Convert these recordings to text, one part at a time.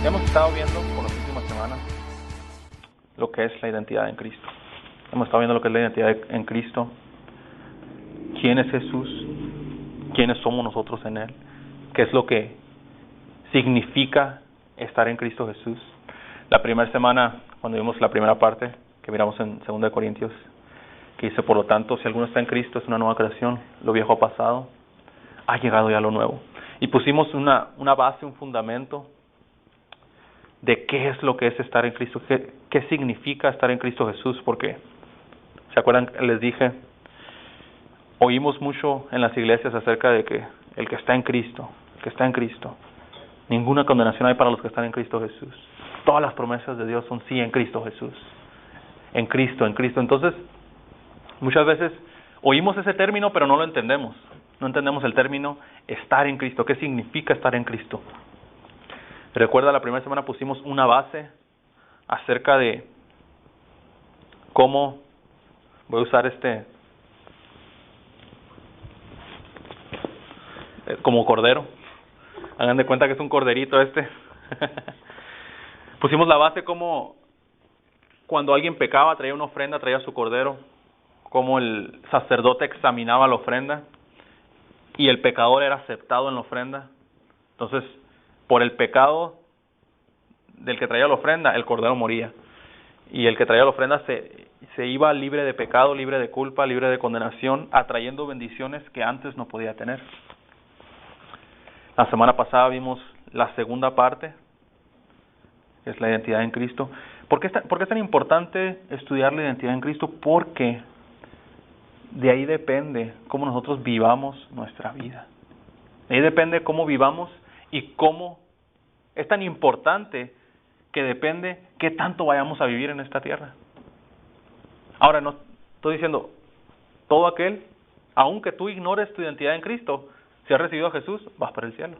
Hemos estado viendo por las últimas semanas lo que es la identidad en Cristo. Hemos estado viendo lo que es la identidad en Cristo. ¿Quién es Jesús? ¿Quiénes somos nosotros en Él? ¿Qué es lo que significa estar en Cristo Jesús? La primera semana, cuando vimos la primera parte, que miramos en 2 Corintios, que dice, por lo tanto, si alguno está en Cristo, es una nueva creación, lo viejo ha pasado, ha llegado ya lo nuevo. Y pusimos una base, un fundamento de qué es lo que es estar en Cristo, qué significa estar en Cristo Jesús, porque, ¿se acuerdan? Les dije, oímos mucho en las iglesias acerca de que el que está en Cristo, ninguna condenación hay para los que están en Cristo Jesús. Todas las promesas de Dios son sí en Cristo Jesús. En Cristo. Entonces, muchas veces oímos ese término, pero no lo entendemos. No entendemos el término estar en Cristo. ¿Qué significa estar en Cristo? Recuerda, la primera semana pusimos una base acerca de cómo, voy a usar como cordero. Hagan de cuenta que es un corderito Pusimos la base como cuando alguien pecaba, traía una ofrenda, traía su cordero, como el sacerdote examinaba la ofrenda y el pecador era aceptado en la ofrenda. Entonces, por el pecado del que traía la ofrenda, el cordero moría. Y el que traía la ofrenda se iba libre de pecado, libre de culpa, libre de condenación, atrayendo bendiciones que antes no podía tener. La semana pasada vimos la segunda parte, que es la identidad en Cristo. ¿Por qué es tan importante estudiar la identidad en Cristo? Porque de ahí depende cómo nosotros vivamos nuestra vida. De ahí depende cómo vivamos y cómo es tan importante que depende qué tanto vayamos a vivir en esta tierra. Ahora, no estoy diciendo, todo aquel, aunque tú ignores tu identidad en Cristo, si has recibido a Jesús, vas para el cielo.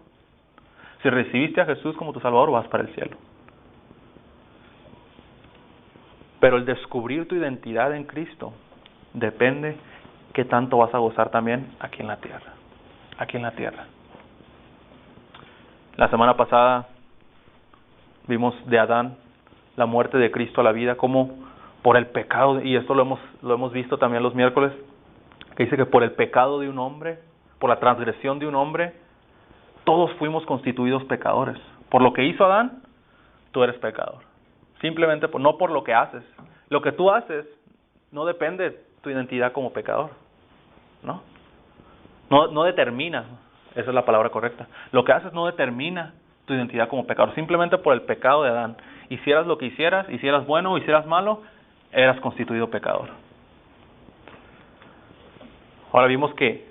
Si recibiste a Jesús como tu Salvador, vas para el cielo. Pero el descubrir tu identidad en Cristo depende qué tanto vas a gozar también aquí en la tierra. Aquí en la tierra. La semana pasada vimos de Adán, la muerte de Cristo a la vida, como por el pecado, y esto lo hemos visto también los miércoles, que dice que por el pecado de un hombre, por la transgresión de un hombre, todos fuimos constituidos pecadores. Por lo que hizo Adán, tú eres pecador. Simplemente no por lo que haces. Lo que tú haces no depende de tu identidad como pecador. No determina, esa es la palabra correcta. Lo que haces no determina tu identidad como pecador. Simplemente por el pecado de Adán. Hicieras lo que hicieras bueno o hicieras malo, eras constituido pecador. Ahora vimos que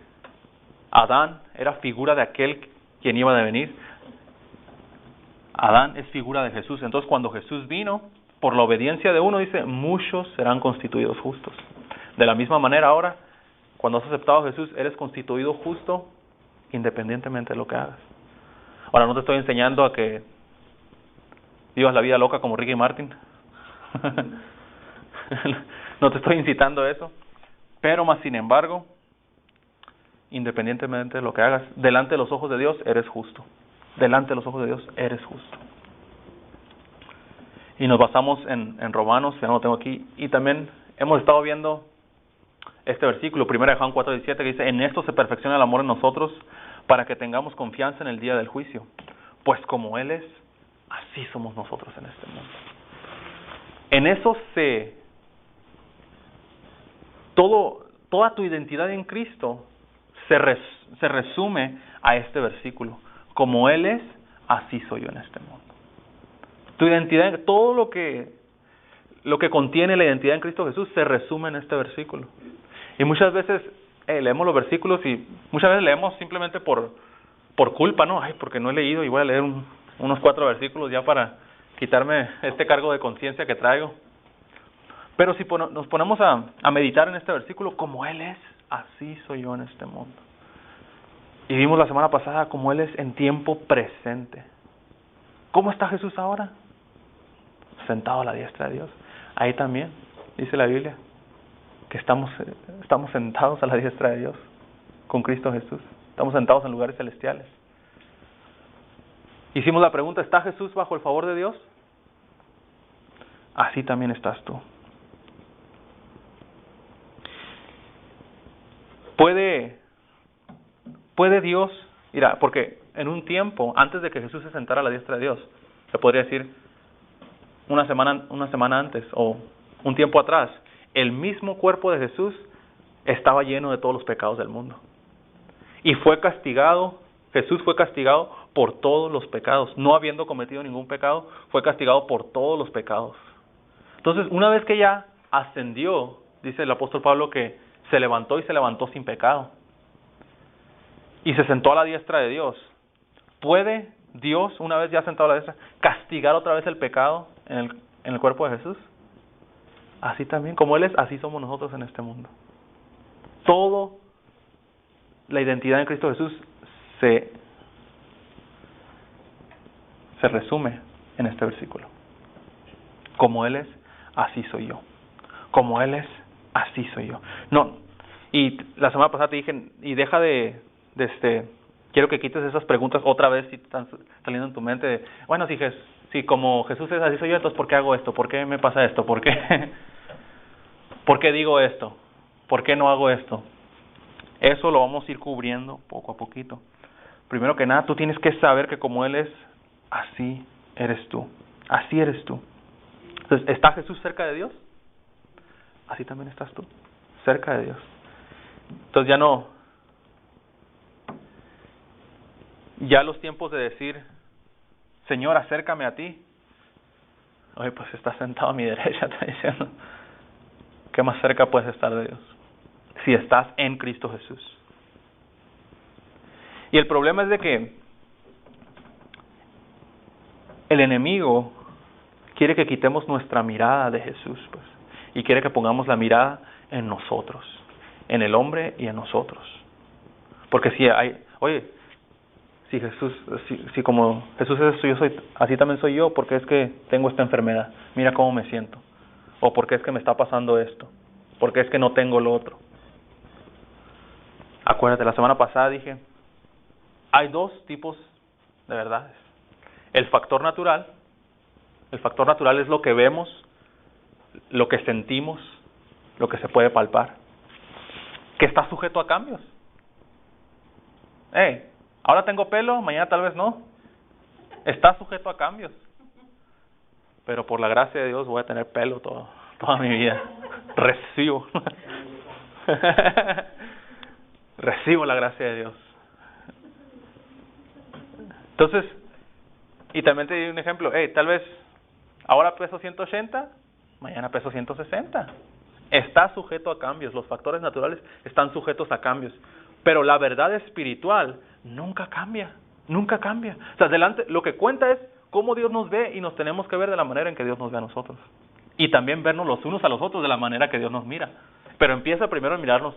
Adán era figura de aquel quien iba a venir. Adán es figura de Jesús. Entonces, cuando Jesús vino, por la obediencia de uno, dice, muchos serán constituidos justos. De la misma manera, ahora, cuando has aceptado a Jesús, eres constituido justo independientemente de lo que hagas. Ahora, no te estoy enseñando a que vivas la vida loca como Ricky Martin. No te estoy incitando a eso. Pero más sin embargo, independientemente de lo que hagas, delante de los ojos de Dios, eres justo. Delante de los ojos de Dios, eres justo. Y nos basamos en Romanos, ya no lo tengo aquí, y también hemos estado viendo este versículo, 1 Juan 4:17, que dice, en esto se perfecciona el amor en nosotros, para que tengamos confianza en el día del juicio. Pues como Él es, así somos nosotros en este mundo. En eso toda tu identidad en Cristo se resume a este versículo. Como Él es, así soy yo en este mundo. Tu identidad, todo lo que contiene la identidad en Cristo Jesús se resume en este versículo. Y muchas veces leemos los versículos y muchas veces leemos simplemente por culpa, ¿no? Ay, porque no he leído y voy a leer unos 4 versículos ya para quitarme este cargo de conciencia que traigo. Pero si nos ponemos a meditar en este versículo, como Él es, así soy yo en este mundo. Y vimos la semana pasada como Él es en tiempo presente. ¿Cómo está Jesús ahora? Sentado a la diestra de Dios. Ahí también dice la Biblia que estamos sentados a la diestra de Dios con Cristo Jesús. Estamos sentados en lugares celestiales. Hicimos la pregunta, ¿está Jesús bajo el favor de Dios? Así también estás tú. ¿Puede Dios, mira, porque en un tiempo, antes de que Jesús se sentara a la diestra de Dios, se podría decir una semana antes o un tiempo atrás, el mismo cuerpo de Jesús estaba lleno de todos los pecados del mundo. Y Jesús fue castigado por todos los pecados. No habiendo cometido ningún pecado, fue castigado por todos los pecados. Entonces, una vez que ya ascendió, dice el apóstol Pablo que se levantó y se levantó sin pecado. Y se sentó a la diestra de Dios. ¿Puede Dios, una vez ya sentado a la diestra, castigar otra vez el pecado en el cuerpo de Jesús? Así también, como Él es, así somos nosotros en este mundo. Todo la identidad en Cristo Jesús se resume en este versículo. Como Él es, así soy yo. Como Él es, así soy yo. No, y la semana pasada te dije, y deja quiero que quites esas preguntas otra vez si están saliendo en tu mente. Bueno, si como Jesús es así soy yo, entonces ¿por qué hago esto? ¿Por qué me pasa esto? ¿Por qué digo esto? ¿Por qué no hago esto? Eso lo vamos a ir cubriendo poco a poquito. Primero que nada, tú tienes que saber que como Él es, así eres tú. Así eres tú. Entonces, ¿está Jesús cerca de Dios? Así también estás tú, cerca de Dios. Entonces ya los tiempos de decir, Señor, acércame a ti. Oye, pues estás sentado a mi derecha, está diciendo. ¿Qué más cerca puedes estar de Dios? Si estás en Cristo Jesús. Y el problema es de que el enemigo quiere que quitemos nuestra mirada de Jesús, pues, y quiere que pongamos la mirada en nosotros, en el hombre y en nosotros. Porque si como Jesús es esto, así también soy yo, porque es que tengo esta enfermedad, mira cómo me siento, o porque es que me está pasando esto, porque es que no tengo lo otro. Acuérdate, la semana pasada dije, hay dos tipos de verdades. El factor natural es lo que vemos, lo que sentimos, lo que se puede palpar, que está sujeto a cambios. Ahora tengo pelo, mañana tal vez no. Está sujeto a cambios. Pero por la gracia de Dios voy a tener pelo toda mi vida. Recibo. Recibo la gracia de Dios. Entonces, y también te di un ejemplo. Tal vez ahora peso 180, mañana peso 160. Está sujeto a cambios. Los factores naturales están sujetos a cambios. Pero la verdad espiritual nunca cambia. Nunca cambia. O sea, lo que cuenta es cómo Dios nos ve y nos tenemos que ver de la manera en que Dios nos ve a nosotros. Y también vernos los unos a los otros de la manera que Dios nos mira. Pero empieza primero a mirarnos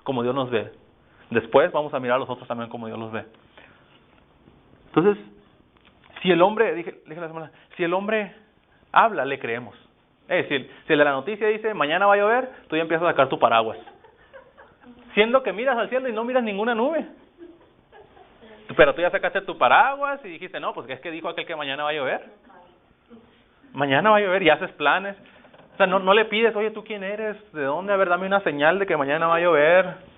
como Dios nos ve. Después vamos a mirar a los otros también como Dios los ve. Entonces, si el hombre, dije la semana, si el hombre habla, le creemos. Si el de la noticia dice, mañana va a llover, tú ya empiezas a sacar tu paraguas. Siendo que miras al cielo y no miras ninguna nube. Pero tú ya sacaste tu paraguas y dijiste, no, pues es que dijo aquel que mañana va a llover. Mañana va a llover y haces planes. O sea, no le pides, oye, ¿tú quién eres? ¿De dónde? A ver, dame una señal de que mañana va a llover.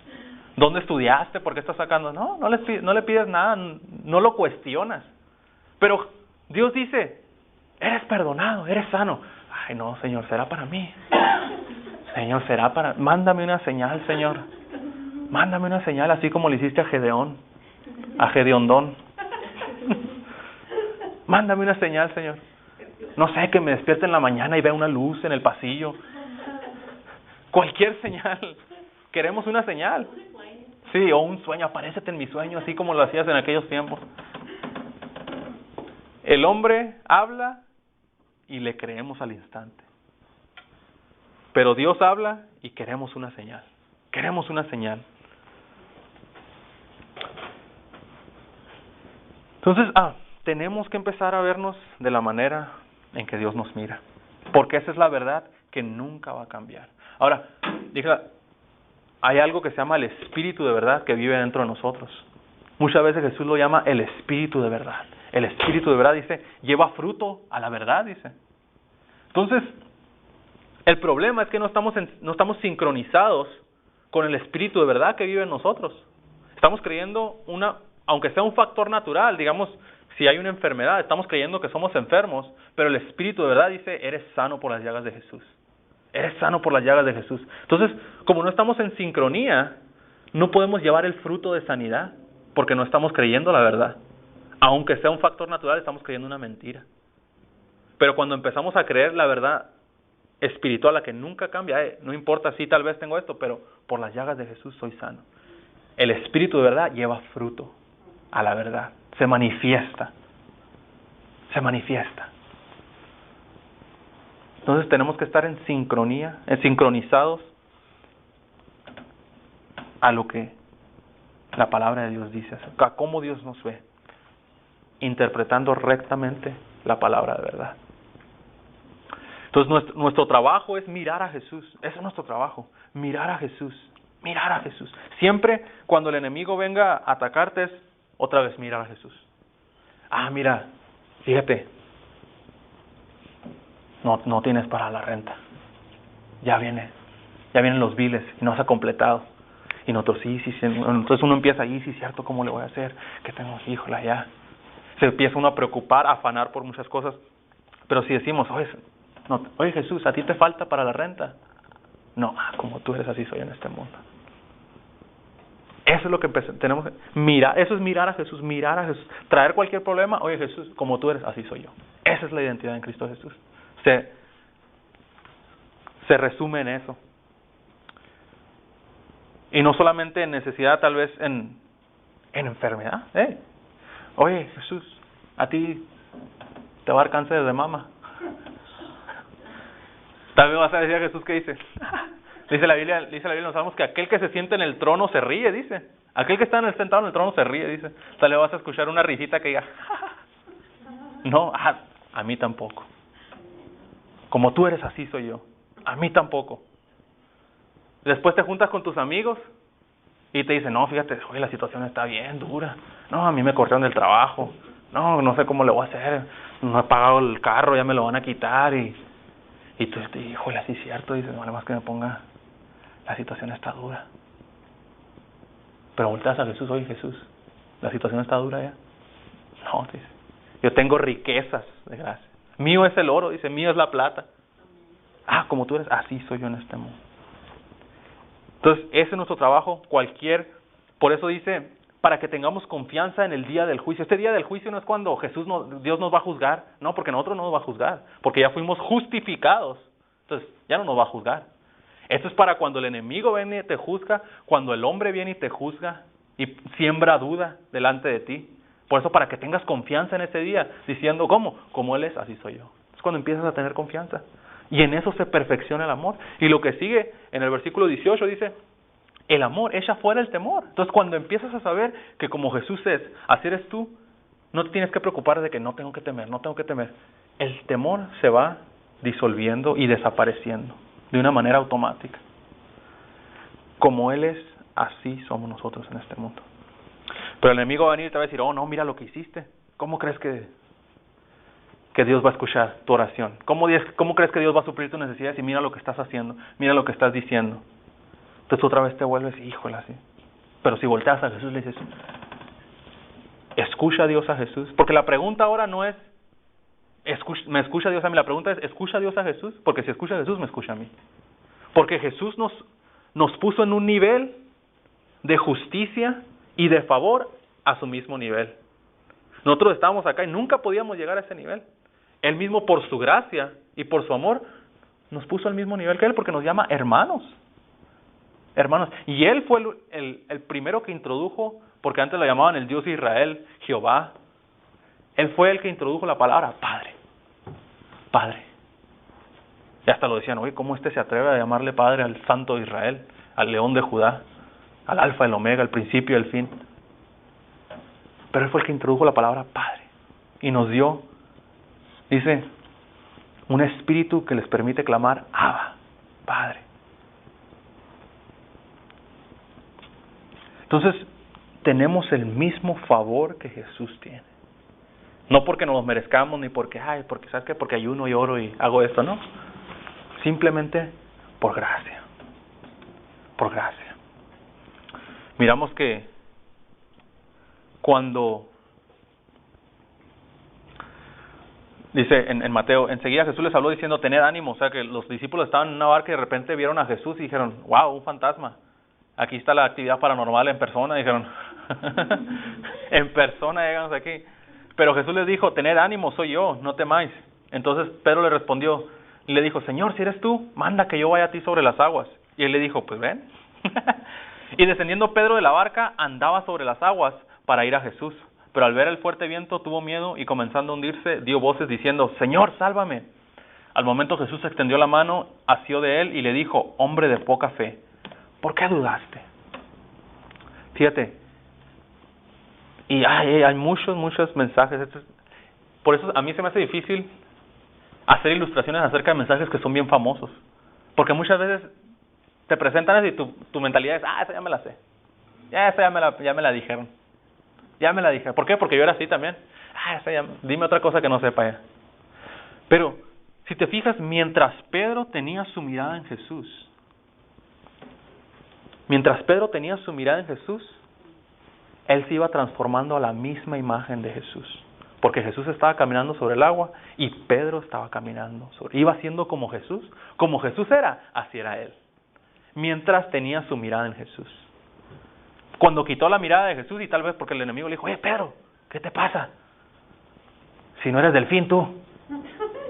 ¿Dónde estudiaste? ¿Por qué estás sacando? No le pides nada, no lo cuestionas. Pero Dios dice, eres perdonado, eres sano. Ay, no, Señor, será para mí. Señor, mándame una señal, Señor. Mándame una señal, así como le hiciste a Gedeondón. Mándame una señal, Señor. No sé, que me despierte en la mañana y vea una luz en el pasillo. Cualquier señal. Queremos una señal. Sí, o un sueño, aparécete en mi sueño, así como lo hacías en aquellos tiempos. El hombre habla y le creemos al instante. Pero Dios habla y queremos una señal. Queremos una señal. Entonces, tenemos que empezar a vernos de la manera en que Dios nos mira. Porque esa es la verdad que nunca va a cambiar. Ahora, hay algo que se llama el Espíritu de verdad que vive dentro de nosotros. Muchas veces Jesús lo llama el Espíritu de verdad. El Espíritu de verdad, dice, lleva fruto a la verdad, dice. Entonces, el problema es que no estamos sincronizados con el Espíritu de verdad que vive en nosotros. Estamos creyendo aunque sea un factor natural, digamos, si hay una enfermedad, estamos creyendo que somos enfermos, pero el Espíritu de verdad dice, eres sano por las llagas de Jesús. Eres sano por las llagas de Jesús. Entonces, como no estamos en sincronía, no podemos llevar el fruto de sanidad, porque no estamos creyendo la verdad. Aunque sea un factor natural, estamos creyendo una mentira. Pero cuando empezamos a creer la verdad espiritual, la que nunca cambia, no importa si tal vez tengo esto, pero por las llagas de Jesús soy sano. El Espíritu de verdad lleva fruto a la verdad. Se manifiesta. Se manifiesta. Entonces tenemos que estar en sincronía, sincronizados a lo que la palabra de Dios dice, a cómo Dios nos ve, interpretando rectamente la palabra de verdad. Entonces nuestro trabajo es mirar a Jesús. Ese es nuestro trabajo, mirar a Jesús, mirar a Jesús. Siempre cuando el enemigo venga a atacarte es otra vez mirar a Jesús. Mira, fíjate, no tienes para la renta. Ya vienen los biles y no se ha completado. Y nosotros sí. Entonces uno empieza ahí, sí, cierto, ¿cómo le voy a hacer? Que tengo, híjola, ya. Se empieza uno a preocupar, a afanar por muchas cosas. Pero si decimos, oye Jesús, ¿a ti te falta para la renta? No, como tú eres, así soy en este mundo. Eso es lo que tenemos que mirar. Eso es mirar a Jesús, traer cualquier problema. Oye Jesús, como tú eres, así soy yo. Esa es la identidad en Cristo Jesús. Se resume en eso. Y no solamente en necesidad, tal vez en enfermedad. Oye Jesús, a ti te va a dar cáncer de mama. Tal vez vas a decir a Jesús, ¿qué dice? Dice la Biblia, nos sabemos que aquel que se siente en el trono se ríe, dice. Aquel que está sentado en el trono se ríe, dice. Tal vez vas a escuchar una risita que diga, no, a mí tampoco. Como tú eres, así soy yo. A mí tampoco. Después te juntas con tus amigos y te dicen, no, fíjate, oye, la situación está bien dura. No, a mí me cortaron del trabajo. No sé cómo le voy a hacer. No he pagado el carro, ya me lo van a quitar. Y tú, híjole, así es cierto. Dices, no, más que me ponga, la situación está dura. Pero volteas a Jesús, oye Jesús, ¿la situación está dura ya? No, dice, yo tengo riquezas de gracia. Mío es el oro, dice, mío es la plata. Como tú eres, así soy yo en este mundo. Entonces, ese es nuestro trabajo, por eso dice, para que tengamos confianza en el día del juicio. Este día del juicio no es cuando Dios nos va a juzgar, no, porque nosotros no nos va a juzgar, porque ya fuimos justificados, entonces ya no nos va a juzgar. Esto es para cuando el enemigo viene y te juzga, cuando el hombre viene y te juzga y siembra duda delante de ti. Por eso, para que tengas confianza en ese día, diciendo, ¿cómo? Como Él es, así soy yo. Es cuando empiezas a tener confianza. Y en eso se perfecciona el amor. Y lo que sigue en el versículo 18 dice, el amor echa fuera el temor. Entonces, cuando empiezas a saber que como Jesús es, así eres tú, no te tienes que preocupar de que no tengo que temer. El temor se va disolviendo y desapareciendo de una manera automática. Como Él es, así somos nosotros en este mundo. Pero el enemigo va a venir y te va a decir, no, mira lo que hiciste. ¿Cómo crees que Dios va a escuchar tu oración? ¿Cómo crees que Dios va a suplir tus necesidades? Y mira lo que estás haciendo, mira lo que estás diciendo. Entonces otra vez te vuelves, híjole, así. Pero si volteas a Jesús, le dices, ¿escucha Dios a Jesús? Porque la pregunta ahora no es, ¿me escucha Dios a mí? La pregunta es, ¿escucha Dios a Jesús? Porque si escucha a Jesús, me escucha a mí. Porque Jesús nos puso en un nivel de justicia y de favor a su mismo nivel. Nosotros estábamos acá y nunca podíamos llegar a ese nivel. Él mismo, por su gracia y por su amor, nos puso al mismo nivel que Él, porque nos llama hermanos. Hermanos. Y Él fue el primero que introdujo, porque antes lo llamaban el Dios de Israel, Jehová. Él fue el que introdujo la palabra Padre. Padre. Y hasta lo decían, oye, ¿cómo se atreve a llamarle Padre al Santo de Israel, al León de Judá, al Alfa, el Omega, el principio y el fin? Pero Él fue el que introdujo la palabra Padre. Y nos dio, dice, un espíritu que les permite clamar, Abba, Padre. Entonces, tenemos el mismo favor que Jesús tiene. No porque nos los merezcamos, ni porque, porque ¿sabes qué? Porque ayuno y oro y hago esto, no. Simplemente por gracia. Por gracia. Miramos que cuando dice en Mateo, enseguida Jesús les habló diciendo, tened ánimo. O sea que los discípulos estaban en una barca y de repente vieron a Jesús y dijeron, wow, un fantasma. Aquí está la actividad paranormal en persona. Dijeron, en persona llegamos aquí. Pero Jesús les dijo, tened ánimo, soy yo, no temáis. Entonces Pedro le respondió y le dijo, Señor, si eres tú, manda que yo vaya a ti sobre las aguas. Y él le dijo, pues ven. Y descendiendo Pedro de la barca, andaba sobre las aguas para ir a Jesús. Pero al ver el fuerte viento tuvo miedo y comenzando a hundirse, dio voces diciendo, Señor, sálvame. Al momento Jesús extendió la mano, asió de él y le dijo, hombre de poca fe, ¿por qué dudaste? Fíjate, y hay muchos mensajes. Por eso a mí se me hace difícil hacer ilustraciones acerca de mensajes que son bien famosos. Porque muchas veces te presentan y tu mentalidad es, esa ya me la sé. Esa ya me la dijeron. Ya me la dije. ¿Por qué? Porque yo era así también. Dime otra cosa que no sepa ya. Pero, si te fijas, mientras Pedro tenía su mirada en Jesús, él se iba transformando a la misma imagen de Jesús. Porque Jesús estaba caminando sobre el agua y Pedro estaba caminando iba siendo como Jesús. Como Jesús era, así era él. Mientras tenía su mirada en Jesús. Cuando quitó la mirada de Jesús y tal vez porque el enemigo le dijo, Pedro, ¿qué te pasa? Si no eres delfín tú,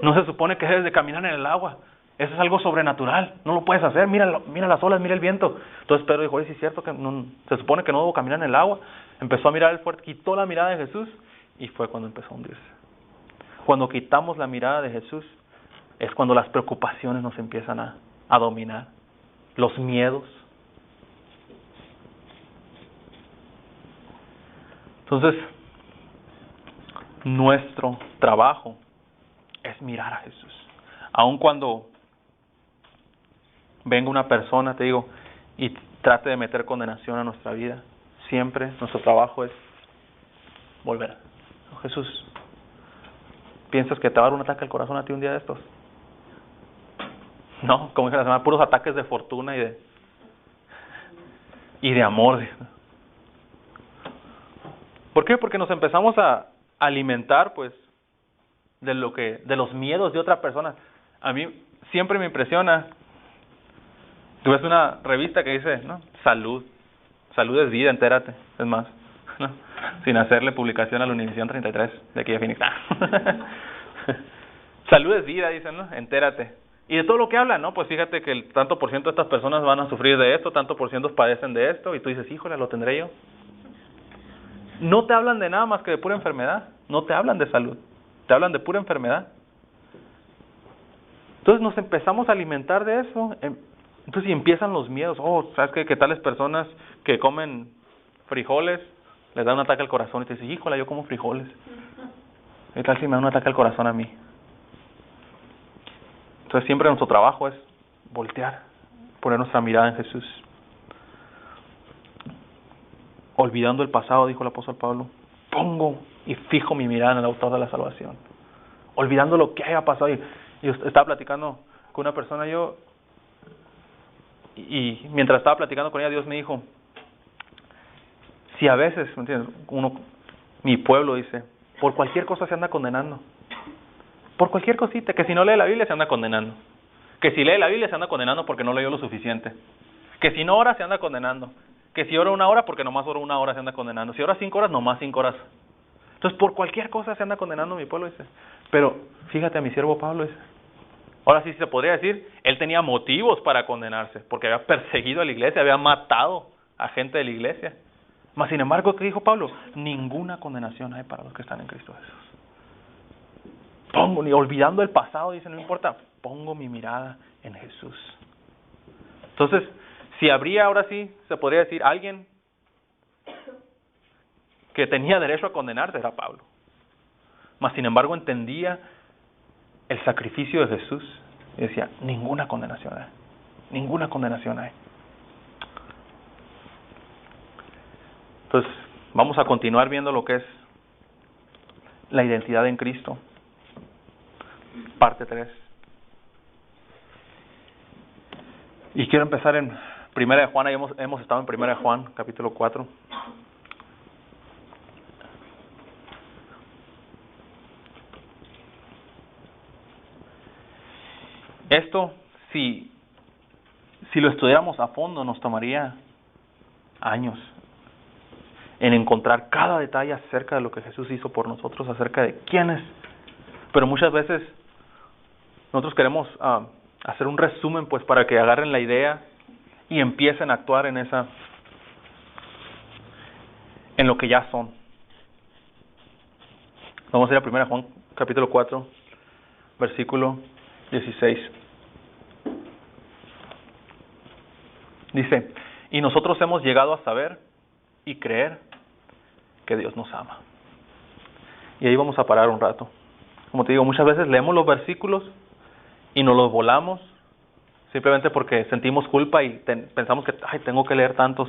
no se supone que debes de caminar en el agua. Eso es algo sobrenatural, no lo puedes hacer, mira las olas, mira el viento. Entonces Pedro dijo, sí es cierto que no, se supone que no debo caminar en el agua. Empezó a mirar el fuerte, quitó la mirada de Jesús y fue cuando empezó a hundirse. Cuando quitamos la mirada de Jesús es cuando las preocupaciones nos empiezan a dominar, los miedos. Entonces, nuestro trabajo es mirar a Jesús. Aun cuando venga una persona, te digo, y trate de meter condenación a nuestra vida, siempre nuestro trabajo es volver. Jesús, ¿piensas que te va a dar un ataque al corazón a ti un día de estos? No, como dije la semana, puros ataques de fortuna y de amor. ¿Por qué? Porque nos empezamos a alimentar, pues, de los miedos de otra persona. A mí siempre me impresiona. Tú ves una revista que dice, ¿no? Salud es vida, entérate. Es más, ¿no? Sin hacerle publicación a la Univisión 33 de aquí de Phoenix. Salud es vida, dicen, ¿no? Entérate. Y de todo lo que hablan, ¿no? Pues fíjate que el tanto por ciento de estas personas van a sufrir de esto, tanto por ciento padecen de esto, y tú dices, híjole, ¿lo tendré yo? No te hablan de nada más que de pura enfermedad. No te hablan de salud. Te hablan de pura enfermedad. Entonces nos empezamos a alimentar de eso. Entonces y empiezan los miedos. ¿Sabes qué? Que tales personas que comen frijoles les da un ataque al corazón. Y te dices, híjole, yo como frijoles. ¿Qué tal si me da un ataque al corazón a mí? Entonces siempre nuestro trabajo es voltear, poner nuestra mirada en Jesús. Olvidando el pasado, dijo el apóstol Pablo, pongo y fijo mi mirada en el autor de la salvación. Olvidando lo que haya pasado. Y estaba platicando con una persona y mientras estaba platicando con ella, Dios me dijo, si a veces, ¿me entiendes? Mi pueblo dice, por cualquier cosa se anda condenando. Por cualquier cosita, que si no lee la Biblia se anda condenando. Que si lee la Biblia se anda condenando porque no leyó lo suficiente. Que si no ora se anda condenando. Que si ora 1 hora, porque nomás ora 1 hora se anda condenando. Si ora 5 horas, nomás 5 horas. Entonces, por cualquier cosa se anda condenando mi pueblo, dice. Pero, fíjate a mi siervo Pablo, dice. Ahora sí se podría decir, él tenía motivos para condenarse, porque había perseguido a la iglesia, había matado a gente de la iglesia. Mas, sin embargo, ¿qué dijo Pablo? Ninguna condenación hay para los que están en Cristo Jesús. Ni olvidando el pasado, dice, no importa, pongo mi mirada en Jesús. Entonces, si habría, ahora sí, se podría decir, alguien que tenía derecho a condenarse, era Pablo. Mas, sin embargo, entendía el sacrificio de Jesús y decía, ninguna condenación hay. Ninguna condenación hay. Entonces, vamos a continuar viendo lo que es la identidad en Cristo. Parte 3. Y quiero empezar en Primera de Juan. Ahí hemos estado en Primera de Juan, capítulo 4. Esto, si lo estudiáramos a fondo, nos tomaría años en encontrar cada detalle acerca de lo que Jesús hizo por nosotros, acerca de quién es. Pero muchas veces nosotros queremos hacer un resumen, pues, para que agarren la idea y empiecen a actuar en lo que ya son. Vamos a ir a 1 Juan capítulo 4, versículo 16. Dice: y nosotros hemos llegado a saber y creer que Dios nos ama. Y ahí vamos a parar un rato. Como te digo, muchas veces leemos los versículos y nos los volamos simplemente porque sentimos culpa y pensamos que tengo que leer tantos.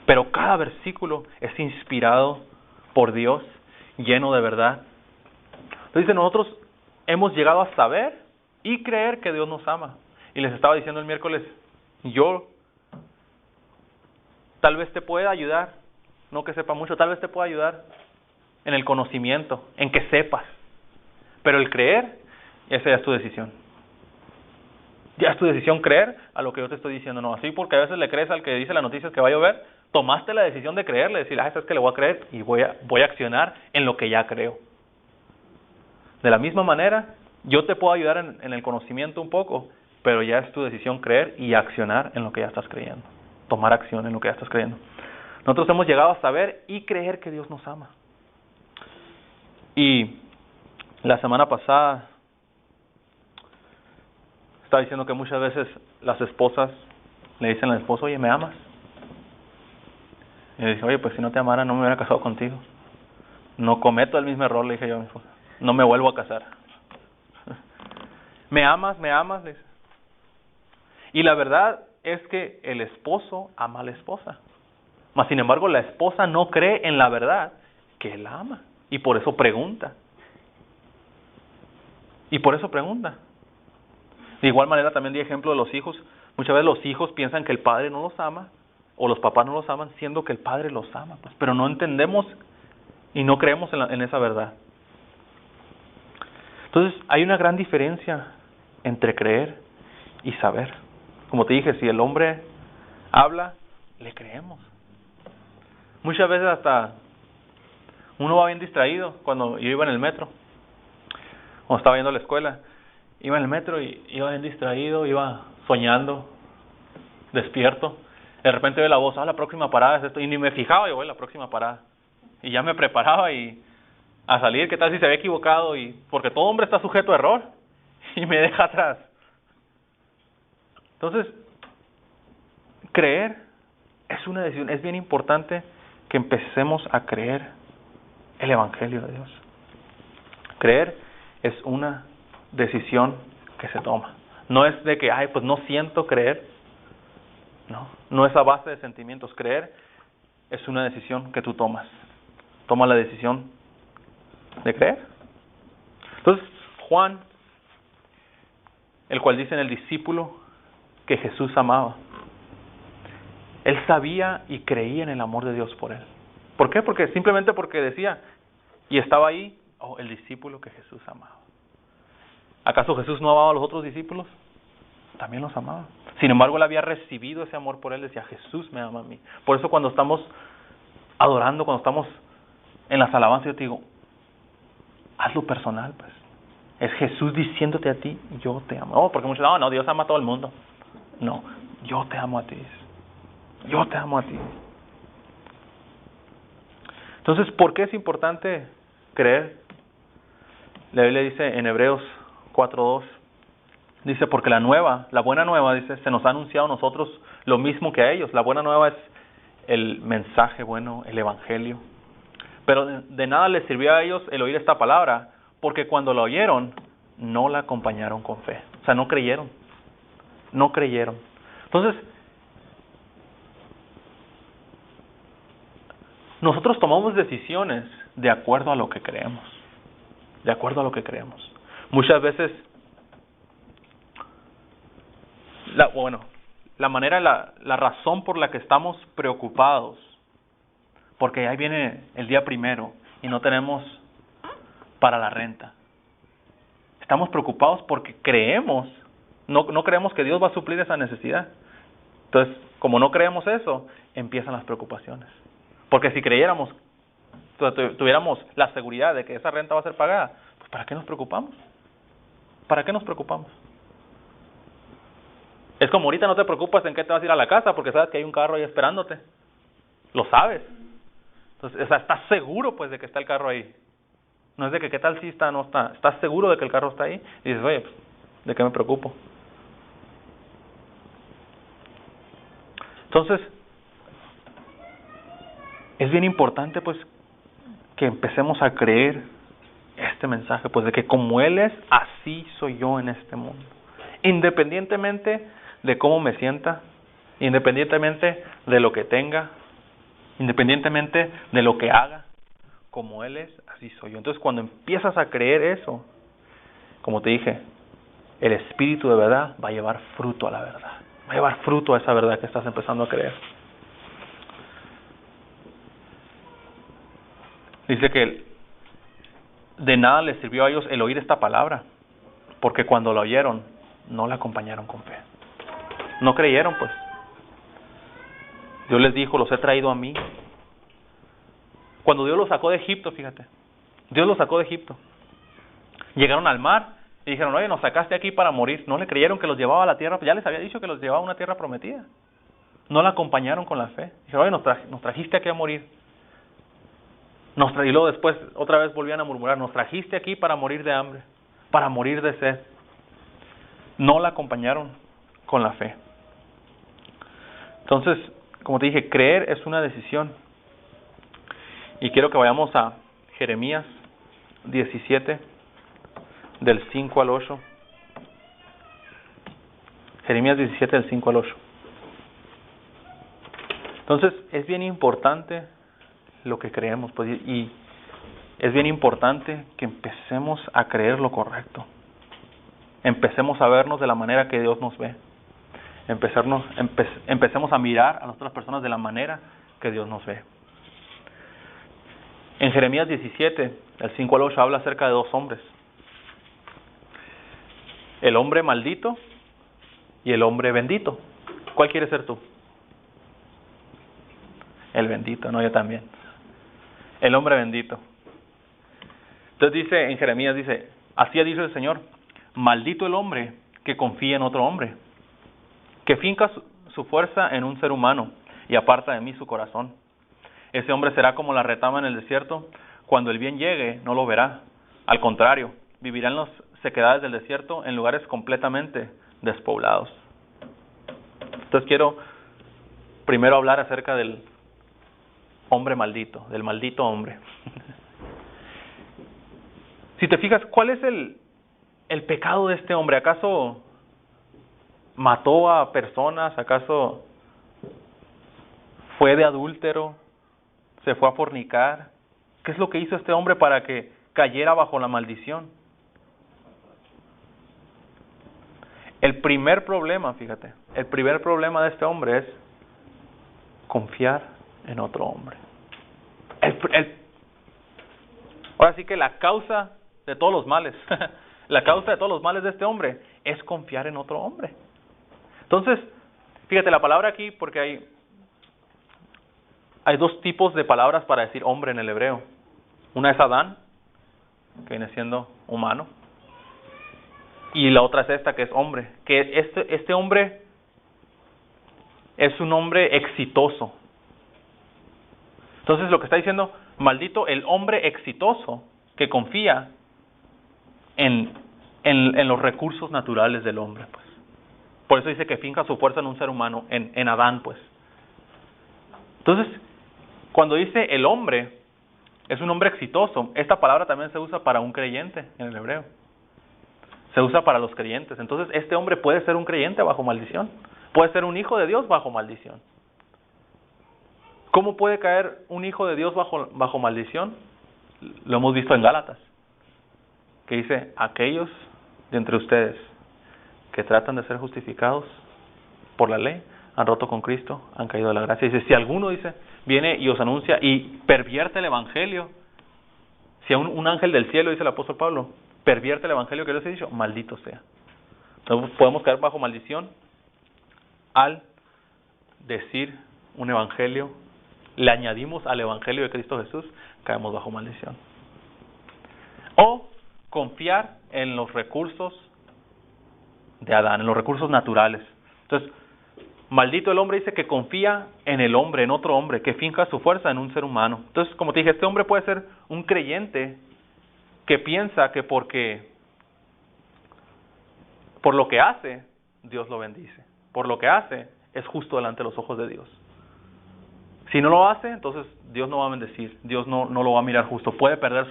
Pero cada versículo es inspirado por Dios, lleno de verdad. Entonces dice, nosotros hemos llegado a saber y creer que Dios nos ama. Y les estaba diciendo el miércoles, yo tal vez te pueda ayudar, no que sepa mucho, tal vez te pueda ayudar en el conocimiento, en que sepas. Pero el creer, esa ya es tu decisión. Ya es tu decisión creer a lo que yo te estoy diciendo. No, así porque a veces le crees al que dice las noticias que va a llover, tomaste la decisión de creerle, decir, es que le voy a creer y voy a accionar en lo que ya creo. De la misma manera, yo te puedo ayudar en el conocimiento un poco, pero ya es tu decisión creer y accionar en lo que ya estás creyendo. Tomar acción en lo que ya estás creyendo. Nosotros hemos llegado a saber y creer que Dios nos ama. Y la semana pasada estaba diciendo que muchas veces las esposas le dicen al esposo, oye, ¿me amas? Y le dice, oye, pues si no te amara no me hubiera casado contigo. No cometo el mismo error, le dije yo a mi esposa. No me vuelvo a casar. ¿Me amas? ¿Me amas? Le dice. Y la verdad es que el esposo ama a la esposa. Mas sin embargo la esposa no cree en la verdad que él la ama. Y por eso pregunta. De igual manera también di ejemplo de los hijos. Muchas veces los hijos piensan que el padre no los ama, o los papás no los aman, siendo que el padre los ama. Pues, pero no entendemos y no creemos en esa verdad. Entonces hay una gran diferencia entre creer y saber. Como te dije, si el hombre habla, le creemos. Muchas veces hasta uno va bien distraído. Cuando yo iba en el metro, cuando estaba yendo a la escuela, iba en el metro y iba bien distraído, iba soñando, despierto. De repente ve la voz, la próxima parada es esto, y ni me fijaba, yo voy a la próxima parada. Y ya me preparaba y a salir, ¿qué tal si se había equivocado? Y porque todo hombre está sujeto a error y me deja atrás. Entonces, creer es una decisión, es bien importante que empecemos a creer el Evangelio de Dios. Creer es una decisión que se toma. No es de que, pues no siento creer. No es a base de sentimientos. Creer es una decisión que tú tomas. Toma la decisión de creer. Entonces, Juan, el cual dice en el discípulo que Jesús amaba, él sabía y creía en el amor de Dios por él. ¿Por qué? Simplemente porque decía, y estaba ahí, el discípulo que Jesús amaba. ¿Acaso Jesús no amaba a los otros discípulos? También los amaba. Sin embargo, él había recibido ese amor por él, decía, Jesús me ama a mí. Por eso cuando estamos adorando, cuando estamos en las alabanzas, yo te digo, hazlo personal, pues. Es Jesús diciéndote a ti, yo te amo. Porque muchos dicen, no, Dios ama a todo el mundo. No, yo te amo a ti. Yo te amo a ti. Entonces, ¿por qué es importante creer? La Biblia dice en Hebreos 4:2, dice, porque la buena nueva, dice, se nos ha anunciado a nosotros lo mismo que a ellos. La buena nueva es el mensaje bueno, el evangelio. Pero de nada les sirvió a ellos el oír esta palabra, porque cuando la oyeron, no la acompañaron con fe. O sea, no creyeron. Entonces, nosotros tomamos decisiones de acuerdo a lo que creemos. De acuerdo a lo que creemos. Muchas veces, la razón por la que estamos preocupados, porque ahí viene el día primero y no tenemos para la renta. Estamos preocupados porque creemos, no creemos que Dios va a suplir esa necesidad. Entonces, como no creemos eso, empiezan las preocupaciones. Porque si creyéramos, tuviéramos la seguridad de que esa renta va a ser pagada, pues ¿para qué nos preocupamos? ¿Para qué nos preocupamos? Es como ahorita no te preocupas en qué te vas a ir a la casa porque sabes que hay un carro ahí esperándote. Lo sabes. Entonces, o sea, estás seguro pues de que está el carro ahí. No es de que qué tal si está o no está. Estás seguro de que el carro está ahí. Y dices, oye, pues, ¿de qué me preocupo? Entonces, es bien importante pues que empecemos a creer este mensaje, pues de que como Él es, así soy yo en este mundo. Independientemente de cómo me sienta, independientemente de lo que tenga, independientemente de lo que haga, como Él es, así soy yo. Entonces cuando empiezas a creer eso, como te dije, el Espíritu de verdad va a llevar fruto a la verdad. Va a llevar fruto a esa verdad que estás empezando a creer. Dice que de nada les sirvió a ellos el oír esta palabra, porque cuando la oyeron, no la acompañaron con fe. No creyeron, pues. Dios les dijo, los he traído a mí. Cuando Dios los sacó de Egipto, fíjate. Dios los sacó de Egipto. Llegaron al mar y dijeron, oye, nos sacaste aquí para morir. No le creyeron que los llevaba a la tierra, ya les había dicho que los llevaba a una tierra prometida. No la acompañaron con la fe. Dijeron, oye, nos trajiste aquí a morir. Y luego después otra vez volvían a murmurar, nos trajiste aquí para morir de hambre, para morir de sed. No la acompañaron con la fe. Entonces, como te dije, creer es una decisión. Y quiero que vayamos a Jeremías 17, del 5 al 8. Jeremías 17, del 5 al 8. Entonces, es bien importante lo que creemos, pues, y es bien importante que empecemos a creer lo correcto. Empecemos a vernos de la manera que Dios nos ve. Empecemos a mirar a las otras personas de la manera que Dios nos ve. En Jeremías 17, del 5 al 8, habla acerca de dos hombres. El hombre maldito y el hombre bendito. ¿Cuál quieres ser tú? El bendito, no, yo también. El hombre bendito. Entonces dice, en Jeremías dice, así ha dicho el Señor, maldito el hombre que confía en otro hombre, que finca su fuerza en un ser humano y aparta de mí su corazón. Ese hombre será como la retama en el desierto, cuando el bien llegue no lo verá. Al contrario, vivirá en las sequedades del desierto, en lugares completamente despoblados. Entonces quiero primero hablar acerca del hombre maldito, del maldito hombre. Si te fijas, ¿cuál es el pecado de este hombre? ¿Acaso mató a personas? ¿Acaso fue de adúltero? ¿Se fue a fornicar? ¿Qué es lo que hizo este hombre para que cayera bajo la maldición? El primer problema, fíjate, el primer problema de este hombre es confiar en otro hombre. Ahora sí que la causa de todos los males, la causa de todos los males de este hombre es confiar en otro hombre. Entonces, fíjate la palabra aquí, porque hay dos tipos de palabras para decir hombre en el hebreo. Una es Adán, que viene siendo humano, y la otra es esta, que es hombre. Que este hombre es un hombre exitoso. Entonces lo que está diciendo, maldito el hombre exitoso que confía en los recursos naturales del hombre, pues. Por eso dice que finca su fuerza en un ser humano, en Adán, pues. Entonces, cuando dice el hombre es un hombre exitoso, esta palabra también se usa para un creyente en el hebreo. Se usa para los creyentes. Entonces, este hombre puede ser un creyente bajo maldición. Puede ser un hijo de Dios bajo maldición. ¿Cómo puede caer un hijo de Dios bajo maldición? lo hemos visto en Gálatas, que dice, aquellos de entre ustedes que tratan de ser justificados por la ley, han roto con Cristo, han caído de la gracia. Dice, si alguno, dice, viene y os anuncia y pervierte el evangelio, si a un ángel del cielo, dice el apóstol Pablo, pervierte el evangelio que Dios ha dicho, maldito sea. No podemos caer bajo maldición al decir un evangelio, le añadimos al evangelio de Cristo Jesús, caemos bajo maldición. O confiar en los recursos de Adán, en los recursos naturales. Entonces, maldito el hombre, dice, que confía en el hombre, en otro hombre, que finca su fuerza en un ser humano. Entonces, como te dije, este hombre puede ser un creyente que piensa que por lo que hace, Dios lo bendice. Por lo que hace, es justo delante de los ojos de Dios. Si no lo hace, entonces Dios no va a bendecir, Dios no lo va a mirar justo. Puede perder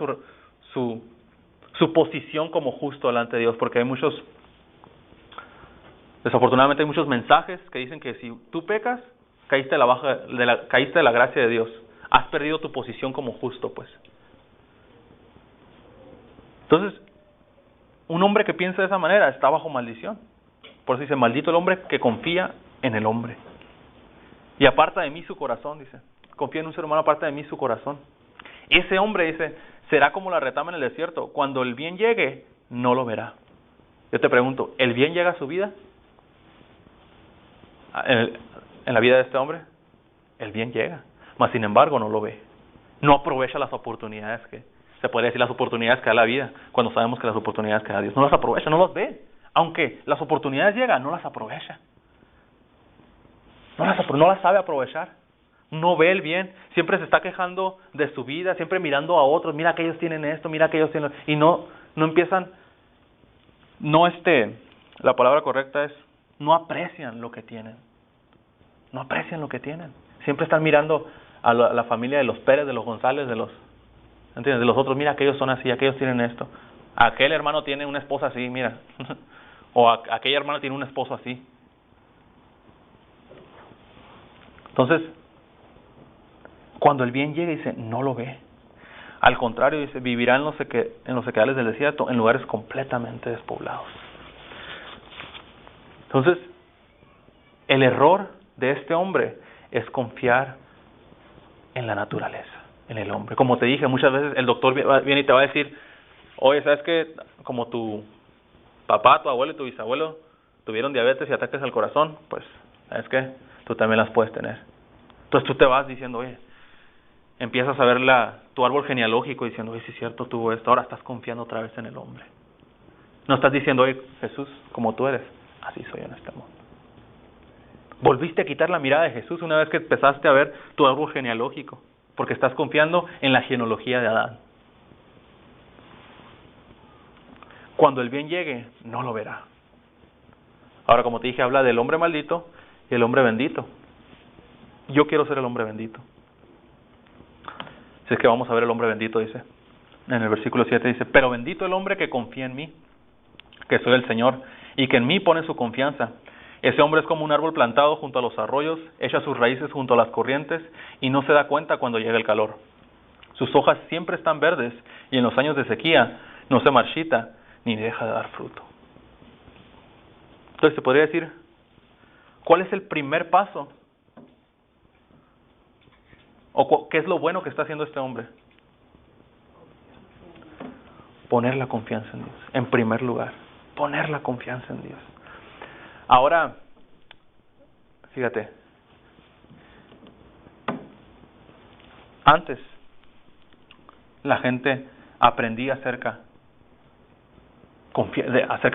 su posición como justo delante de Dios, porque desafortunadamente hay muchos mensajes que dicen que si tú pecas, caíste de la gracia de Dios. Has perdido tu posición como justo, pues. Entonces, un hombre que piensa de esa manera está bajo maldición. Por eso dice, maldito el hombre que confía en el hombre. Y aparta de mí su corazón, dice. Confía en un ser humano, aparta de mí su corazón. Ese hombre, dice, será como la retama en el desierto. Cuando el bien llegue, no lo verá. Yo te pregunto, ¿el bien llega a su vida? En la vida de este hombre, el bien llega. Mas sin embargo, no lo ve. No aprovecha las oportunidades se puede decir las oportunidades que da la vida, cuando sabemos que las oportunidades que da Dios. No las aprovecha, no las ve. Aunque las oportunidades llegan, no las aprovecha. No las sabe aprovechar. No ve el bien. Siempre se está quejando de su vida, siempre mirando a otros. Mira que ellos tienen esto, mira que ellos tienen... Y no empiezan... La palabra correcta es... No aprecian lo que tienen. No aprecian lo que tienen. Siempre están mirando a la familia de los Pérez, de los González, ¿entiendes? De los otros. Mira que ellos son así, aquellos tienen esto. Aquel hermano tiene una esposa así, mira. O aquella hermana tiene un esposo así. Entonces, cuando el bien llega, dice, no lo ve. Al contrario, dice, vivirá en los sequedales del desierto, en lugares completamente despoblados. Entonces, el error de este hombre es confiar en la naturaleza, en el hombre. Como te dije, muchas veces el doctor viene y te va a decir, oye, ¿sabes qué? Como tu papá, tu abuelo y tu bisabuelo tuvieron diabetes y ataques al corazón, pues, ¿sabes qué? Tú también las puedes tener. Entonces tú te vas diciendo, oye, empiezas a ver tu árbol genealógico diciendo, oye, sí es cierto, tuvo esto, ahora estás confiando otra vez en el hombre. No estás diciendo, oye, Jesús, como tú eres, así soy en este mundo. Volviste a quitar la mirada de Jesús una vez que empezaste a ver tu árbol genealógico, porque estás confiando en la genealogía de Adán. Cuando el bien llegue, no lo verá. Ahora, como te dije, habla del hombre maldito y el hombre bendito. Yo quiero ser el hombre bendito. Si es que vamos a ver el hombre bendito, dice. En el versículo 7 dice, pero bendito el hombre que confía en mí, que soy el Señor, y que en mí pone su confianza. Ese hombre es como un árbol plantado junto a los arroyos, echa sus raíces junto a las corrientes, y no se da cuenta cuando llega el calor. Sus hojas siempre están verdes, y en los años de sequía no se marchita, ni deja de dar fruto. Entonces se podría decir, ¿cuál es el primer paso? ¿O qué es lo bueno que está haciendo este hombre? Poner la confianza en Dios, en primer lugar. Poner la confianza en Dios. Ahora, fíjate. Antes, la gente aprendía acerca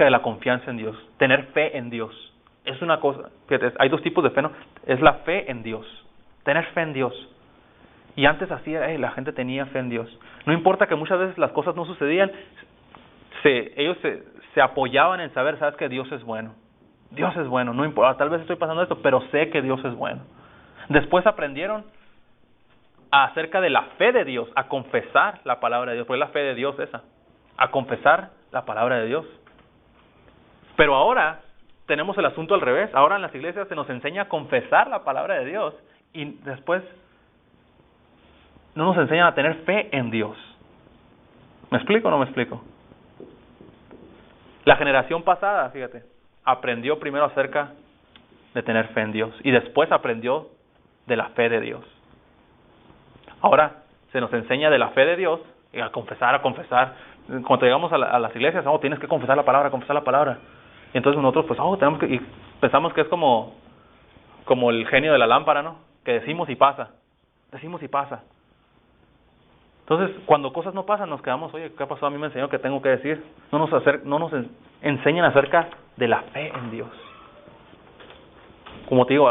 de la confianza en Dios. Tener fe en Dios. Es una cosa, fíjate, hay dos tipos de fe, ¿no? Es la fe en Dios. Tener fe en Dios. Y antes así la gente tenía fe en Dios. No importa que muchas veces las cosas no sucedían, ellos se apoyaban en saber, sabes que Dios es bueno. Dios es bueno, no importa, tal vez estoy pasando esto, pero sé que Dios es bueno. Después aprendieron acerca de la fe de Dios, a confesar la palabra de Dios, porque es la fe de Dios esa, a confesar la palabra de Dios. Pero ahora tenemos el asunto al revés. Ahora en las iglesias se nos enseña a confesar la palabra de Dios y después no nos enseñan a tener fe en Dios. ¿Me explico o no me explico? La generación pasada, fíjate, aprendió primero acerca de tener fe en Dios y después aprendió de la fe de Dios. Ahora se nos enseña de la fe de Dios y a confesar. Cuando llegamos a las iglesias, tienes que confesar la palabra. Y entonces nosotros, pues, tenemos que, y pensamos que es como el genio de la lámpara, ¿no? Que decimos y pasa. Entonces, cuando cosas no pasan, nos quedamos, oye, ¿qué pasó? A mí me enseñó que tengo que decir. No nos enseñan acerca de la fe en Dios. Como te digo,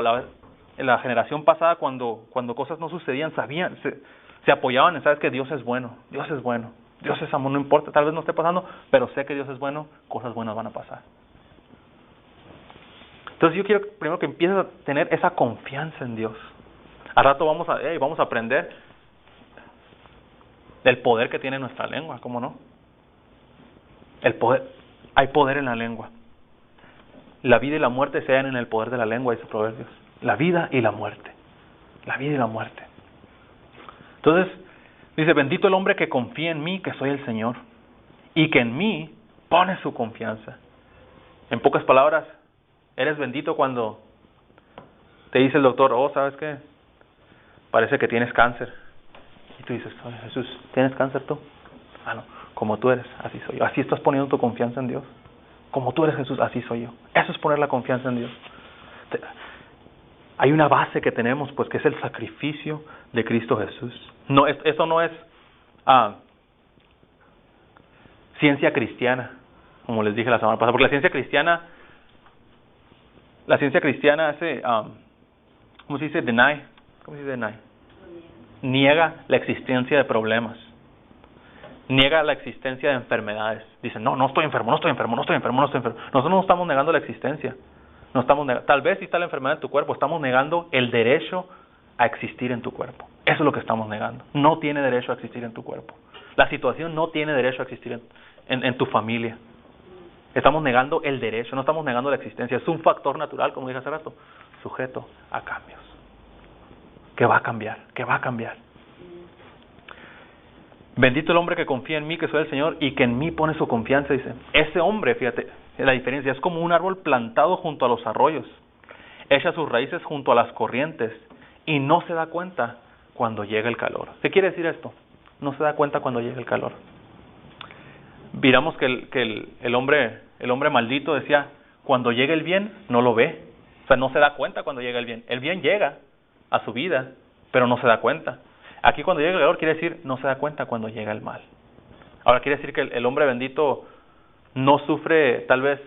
en la generación pasada, cuando cosas no sucedían, se apoyaban en, sabes que Dios es bueno, Dios es amor, no importa, tal vez no esté pasando, pero sé que Dios es bueno, cosas buenas van a pasar. Entonces yo quiero primero que empieces a tener esa confianza en Dios. Al rato vamos a aprender del poder que tiene nuestra lengua, ¿cómo no? El poder, hay poder en la lengua. La vida y la muerte se hallan en el poder de la lengua, dice Proverbios. La vida y la muerte. Entonces, dice, bendito el hombre que confía en mí, que soy el Señor, y que en mí pone su confianza. En pocas palabras, eres bendito cuando te dice el doctor, ¿sabes qué? Parece que tienes cáncer. Y tú dices, oye, Jesús, ¿tienes cáncer tú? No, como tú eres, así soy yo. Así estás poniendo tu confianza en Dios. Como tú eres, Jesús, así soy yo. Eso es poner la confianza en Dios. Hay una base que tenemos, pues, que es el sacrificio de Cristo Jesús. No, eso no es ciencia cristiana, como les dije la semana pasada, porque la ciencia cristiana hace, ¿cómo se dice? Deny. Niega la existencia de problemas. Niega la existencia de enfermedades. Dicen, no estoy enfermo. Nosotros no estamos negando la existencia. Tal vez si está la enfermedad en tu cuerpo, estamos negando el derecho a existir en tu cuerpo. Eso es lo que estamos negando. No tiene derecho a existir en tu cuerpo. La situación no tiene derecho a existir en tu familia. Estamos negando el derecho, no estamos negando la existencia. Es un factor natural, como dije hace rato, sujeto a cambios. Que va a cambiar. Bendito el hombre que confía en mí, que soy el Señor, y que en mí pone su confianza, dice. Ese hombre, fíjate, la diferencia, es como un árbol plantado junto a los arroyos. Echa sus raíces junto a las corrientes y no se da cuenta cuando llega el calor. ¿Qué quiere decir esto? No se da cuenta cuando llega el calor. Miramos que el hombre maldito decía, cuando llega el bien, no lo ve. O sea, no se da cuenta cuando llega el bien. El bien llega a su vida, pero no se da cuenta. Aquí cuando llega el calor quiere decir, no se da cuenta cuando llega el mal. Ahora quiere decir que el hombre bendito no sufre, tal vez,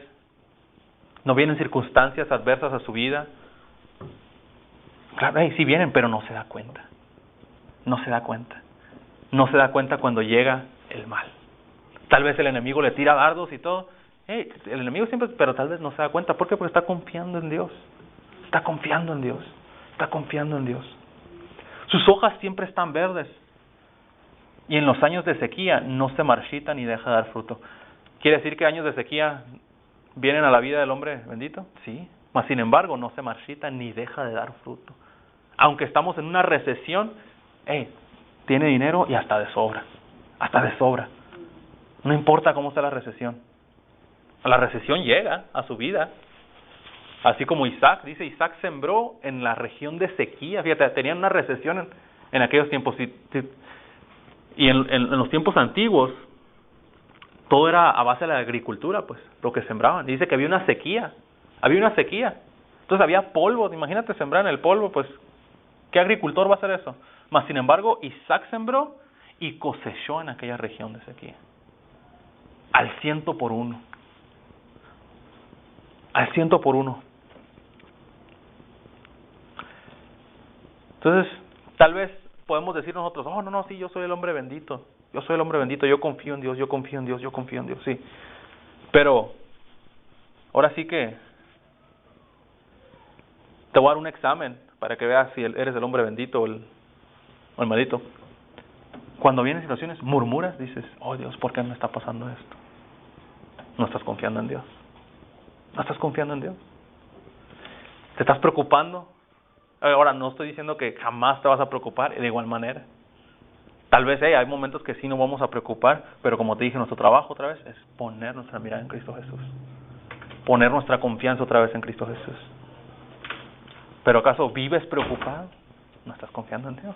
no vienen circunstancias adversas a su vida. Claro, sí vienen, pero no se da cuenta. No se da cuenta cuando llega el mal. Tal vez el enemigo le tira dardos y todo. El enemigo siempre, pero tal vez no se da cuenta. ¿Por qué? Porque está confiando en Dios. Está confiando en Dios. Sus hojas siempre están verdes. Y en los años de sequía no se marchita ni deja de dar fruto. ¿Quiere decir que años de sequía vienen a la vida del hombre bendito? Sí. Mas sin embargo no se marchita ni deja de dar fruto. Aunque estamos en una recesión, tiene dinero y hasta de sobra. No importa cómo está la recesión. La recesión llega a su vida. Así como Isaac, dice, Isaac sembró en la región de sequía. Fíjate, tenían una recesión en aquellos tiempos. Y en los tiempos antiguos, todo era a base de la agricultura, pues, lo que sembraban. Dice que había una sequía. Entonces había polvo. Imagínate sembrar en el polvo, pues, ¿qué agricultor va a hacer eso? Mas, sin embargo, Isaac sembró y cosechó en aquella región de sequía. Al 100%. Entonces, tal vez podemos decir nosotros, sí, yo soy el hombre bendito, yo confío en Dios, sí. Pero, ahora sí que te voy a dar un examen para que veas si eres el hombre bendito o el maldito. Cuando vienen situaciones, murmuras, dices, Dios, ¿por qué me está pasando esto? No estás confiando en Dios. ¿Te estás preocupando? Ahora, no estoy diciendo que jamás te vas a preocupar de igual manera. Tal vez hay momentos que sí nos vamos a preocupar, pero como te dije, nuestro trabajo otra vez es poner nuestra mirada en Cristo Jesús. Poner nuestra confianza otra vez en Cristo Jesús. ¿Pero acaso vives preocupado? ¿No estás confiando en Dios?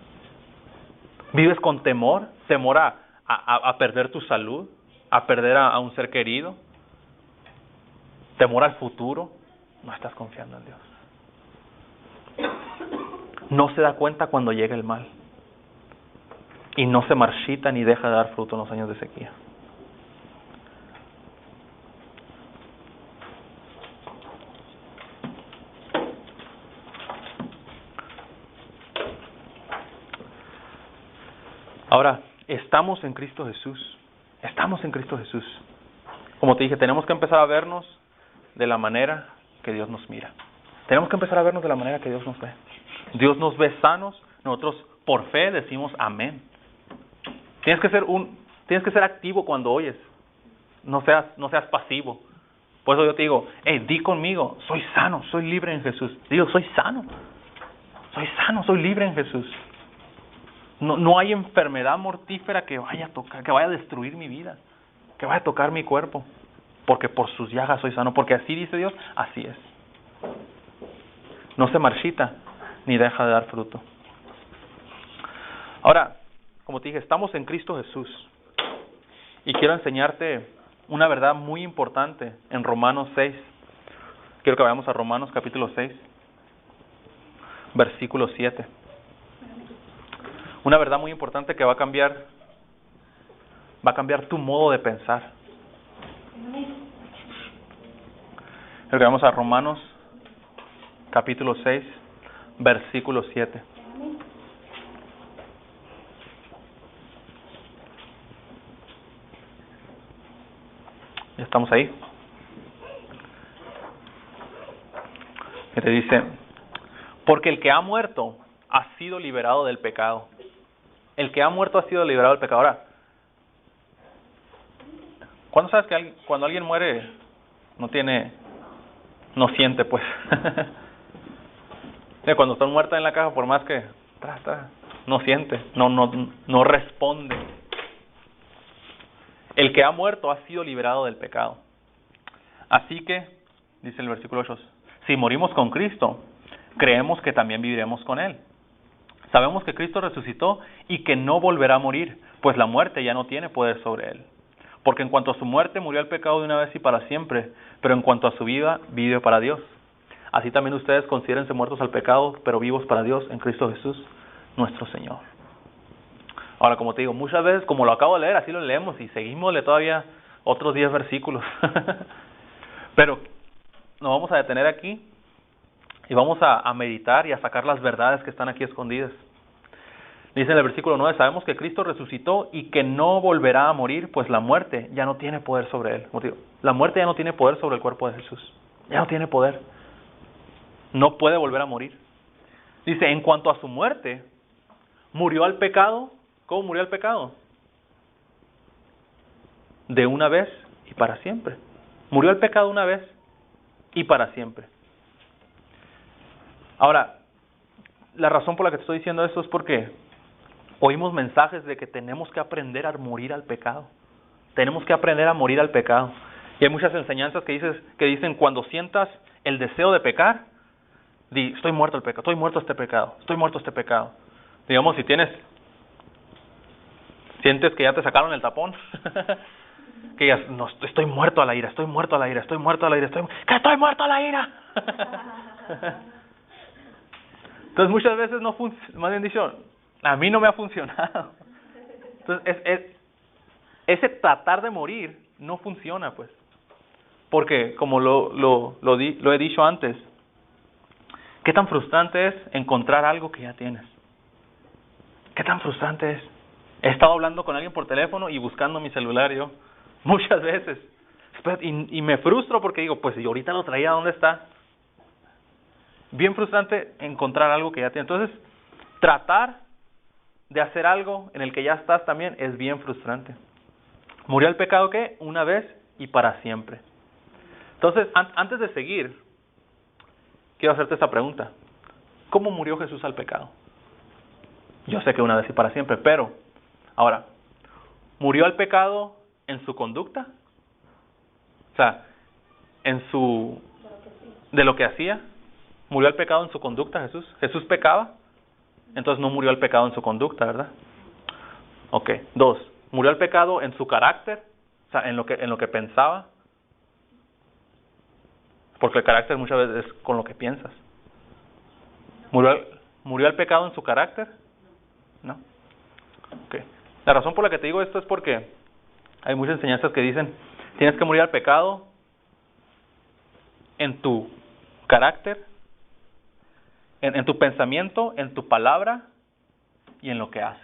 ¿Vives con temor? ¿Temor a perder tu salud? ¿A perder a un ser querido? ¿Temor al futuro? No estás confiando en Dios. No se da cuenta cuando llega el mal. Y no se marchita ni deja de dar fruto en los años de sequía. Ahora, estamos en Cristo Jesús. Estamos en Cristo Jesús. Como te dije, tenemos que empezar a vernos de la manera que Dios nos mira. Tenemos que empezar a vernos de la manera que Dios nos ve. Dios nos ve sanos, nosotros por fe decimos amén. Tienes que ser activo cuando oyes. No seas pasivo. Por eso yo te digo, di conmigo, soy sano, soy libre en Jesús. Digo, soy sano, soy libre en Jesús. No hay enfermedad mortífera que vaya a tocar, que vaya a destruir mi vida, que vaya a tocar mi cuerpo, porque por sus llagas soy sano, porque así dice Dios, así es. No se marchita ni deja de dar fruto. Ahora, como te dije, estamos en Cristo Jesús y quiero enseñarte una verdad muy importante en Romanos 6. Quiero que vayamos a Romanos capítulo 6, versículo 7. Una verdad muy importante que va a cambiar tu modo de pensar. Quiero que vayamos a Romanos capítulo 6, versículo 7. ¿Ya estamos ahí? Que te dice, porque el que ha muerto ha sido liberado del pecado. El que ha muerto ha sido liberado del pecado. Ahora, ¿cuándo sabes que cuando alguien muere no siente, pues? Cuando están muertas en la caja, por más que no siente, no responde. El que ha muerto ha sido liberado del pecado. Así que, dice el versículo 8, si morimos con Cristo, creemos que también viviremos con Él. Sabemos que Cristo resucitó y que no volverá a morir, pues la muerte ya no tiene poder sobre Él. Porque en cuanto a su muerte murió el pecado de una vez y para siempre, pero en cuanto a su vida, vive para Dios. Así también ustedes considérense muertos al pecado, pero vivos para Dios en Cristo Jesús, nuestro Señor. Ahora, como te digo, muchas veces, como lo acabo de leer, así lo leemos y seguimosle todavía otros 10 versículos. Pero nos vamos a detener aquí y vamos a meditar y a sacar las verdades que están aquí escondidas. Dice en el versículo 9, sabemos que Cristo resucitó y que no volverá a morir, pues la muerte ya no tiene poder sobre Él. Como te digo, la muerte ya no tiene poder sobre el cuerpo de Jesús. Ya no tiene poder. No puede volver a morir. Dice, en cuanto a su muerte, murió al pecado. ¿Cómo murió el pecado? De una vez y para siempre. Murió el pecado una vez y para siempre. Ahora, la razón por la que te estoy diciendo esto es porque oímos mensajes de que tenemos que aprender a morir al pecado. Tenemos que aprender a morir al pecado. Y hay muchas enseñanzas que dicen cuando sientas el deseo de pecar, di, estoy muerto al pecado, estoy muerto a este pecado, estoy muerto a este pecado. Digamos, si sientes que ya te sacaron el tapón, que ya, no, estoy muerto a la ira, estoy muerto a la ira, estoy muerto a la ira, que estoy muerto a la ira. Entonces muchas veces no funciona, más bien dicho, a mí no me ha funcionado. Entonces ese tratar de morir no funciona, pues. Porque, como lo he dicho antes, ¿qué tan frustrante es encontrar algo que ya tienes? ¿Qué tan frustrante es? He estado hablando con alguien por teléfono y buscando mi celular yo, muchas veces. Y me frustro porque digo, pues yo ahorita lo traía, ¿dónde está? Bien frustrante encontrar algo que ya tienes. Entonces, tratar de hacer algo en el que ya estás también es bien frustrante. ¿Murió el pecado qué? Una vez y para siempre. Entonces, antes de seguir, quiero hacerte esta pregunta. ¿Cómo murió Jesús al pecado? Yo sé que una vez y para siempre, pero Ahora, ¿murió al pecado en su conducta? O sea, de lo que hacía. ¿Murió al pecado en su conducta Jesús? ¿Jesús pecaba? Entonces no murió al pecado en su conducta, ¿verdad? Ok. 2. ¿Murió al pecado en su carácter? O sea, en lo que pensaba. Porque el carácter muchas veces es con lo que piensas. ¿Murió al pecado en su carácter? No. Ok. La razón por la que te digo esto es porque hay muchas enseñanzas que dicen, tienes que morir al pecado en tu carácter, en tu pensamiento, en tu palabra y en lo que haces.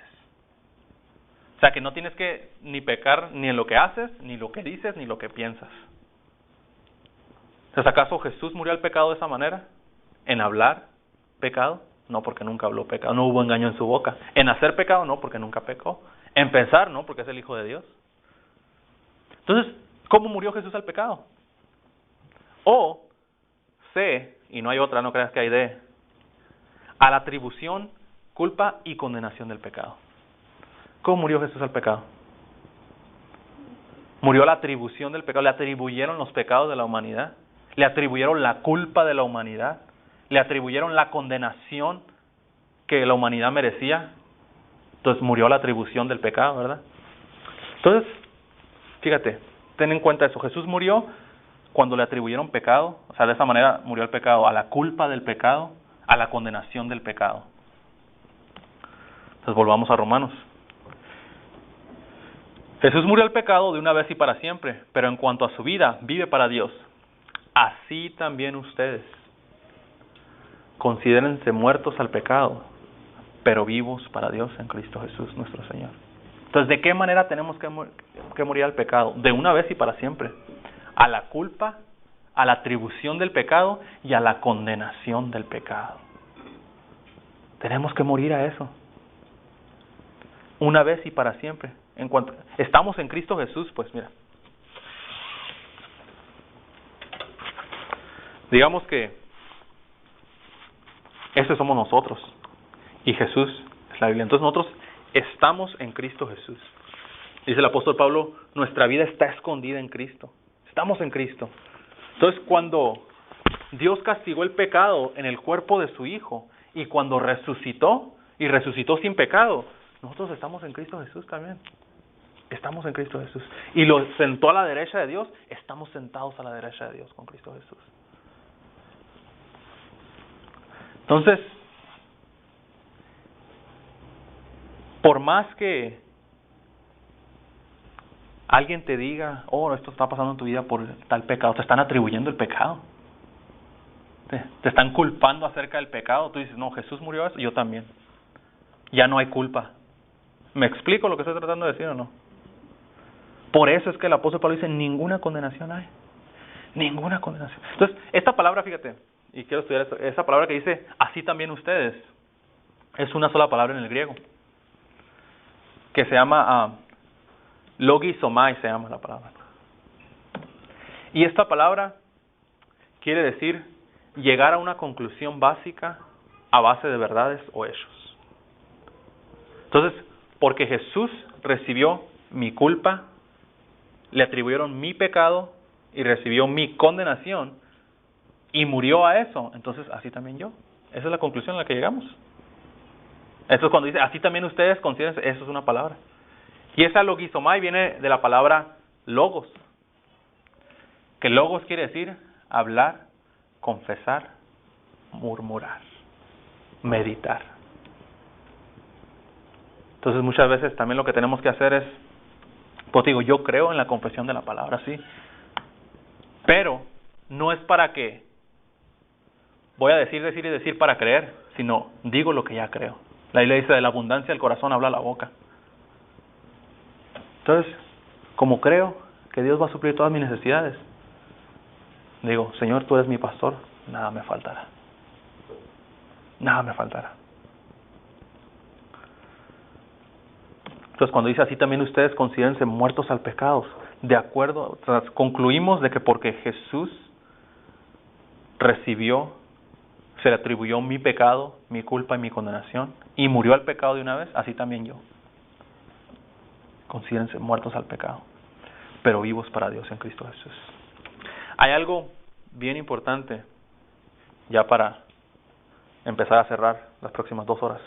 O sea, que no tienes que ni pecar ni en lo que haces, ni lo que dices, ni lo que piensas. Entonces, ¿acaso Jesús murió al pecado de esa manera? ¿En hablar pecado? No, porque nunca habló pecado, no hubo engaño en su boca. ¿En hacer pecado? No, porque nunca pecó. ¿En pensar? No, porque es el Hijo de Dios. Entonces, ¿cómo murió Jesús al pecado? O C, y no hay otra, no creas que hay D, a la atribución, culpa y condenación del pecado. ¿Cómo murió Jesús al pecado? Murió a la atribución del pecado, le atribuyeron los pecados de la humanidad, le atribuyeron la culpa de la humanidad, le atribuyeron la condenación que la humanidad merecía. Entonces murió a la atribución del pecado, ¿verdad? Entonces, fíjate, ten en cuenta eso. Jesús murió cuando le atribuyeron pecado, o sea, de esa manera murió el pecado, a la culpa del pecado, a la condenación del pecado. Entonces volvamos a Romanos. Jesús murió al pecado de una vez y para siempre, pero en cuanto a su vida, vive para Dios. Así también ustedes. Considérense muertos al pecado, pero vivos para Dios en Cristo Jesús nuestro Señor. Entonces, ¿de qué manera tenemos que morir al pecado? De una vez y para siempre. A la culpa, a la atribución del pecado y a la condenación del pecado. Tenemos que morir a eso. Una vez y para siempre. En cuanto estamos en Cristo Jesús, pues mira. Digamos que ese somos nosotros y Jesús es la Biblia. Entonces nosotros estamos en Cristo Jesús. Dice el apóstol Pablo, nuestra vida está escondida en Cristo. Estamos en Cristo. Entonces cuando Dios castigó el pecado en el cuerpo de su Hijo y cuando resucitó y resucitó sin pecado, nosotros estamos en Cristo Jesús también. Estamos en Cristo Jesús. Y lo sentó a la derecha de Dios, estamos sentados a la derecha de Dios con Cristo Jesús. Entonces, por más que alguien te diga, oh, esto está pasando en tu vida por tal pecado, te están atribuyendo el pecado. Te están culpando acerca del pecado. Tú dices, no, Jesús murió eso, yo también. Ya no hay culpa. ¿Me explico lo que estoy tratando de decir o no? Por eso es que el apóstol Pablo dice, ninguna condenación hay. Ninguna condenación. Entonces, esta palabra, fíjate, y quiero estudiar esto, esa palabra que dice, así también ustedes, es una sola palabra en el griego, que se llama logisomai, se llama la palabra. Y esta palabra quiere decir llegar a una conclusión básica a base de verdades o hechos. Entonces, porque Jesús recibió mi culpa, le atribuyeron mi pecado y recibió mi condenación y murió a eso, entonces así también yo. Esa es la conclusión a la que llegamos. Eso es cuando dice, así también ustedes considérense, eso es una palabra. Y esa logisomai viene de la palabra logos, que logos quiere decir hablar, confesar, murmurar, meditar. Entonces muchas veces también lo que tenemos que hacer es, pues digo, yo creo en la confesión de la palabra, sí, pero no es para que voy a decir para creer, sino digo lo que ya creo. La Biblia dice, de la abundancia del corazón habla la boca. Entonces, como creo que Dios va a suplir todas mis necesidades, digo, Señor, tú eres mi pastor, nada me faltará. Nada me faltará. Entonces, cuando dice así también ustedes considérense muertos al pecado, de acuerdo, o sea, concluimos de que porque Jesús recibió, se le atribuyó mi pecado, mi culpa y mi condenación, y murió al pecado de una vez, así también yo. Considérense muertos al pecado, pero vivos para Dios en Cristo Jesús. Hay algo bien importante, ya para empezar a cerrar las próximas 2 horas.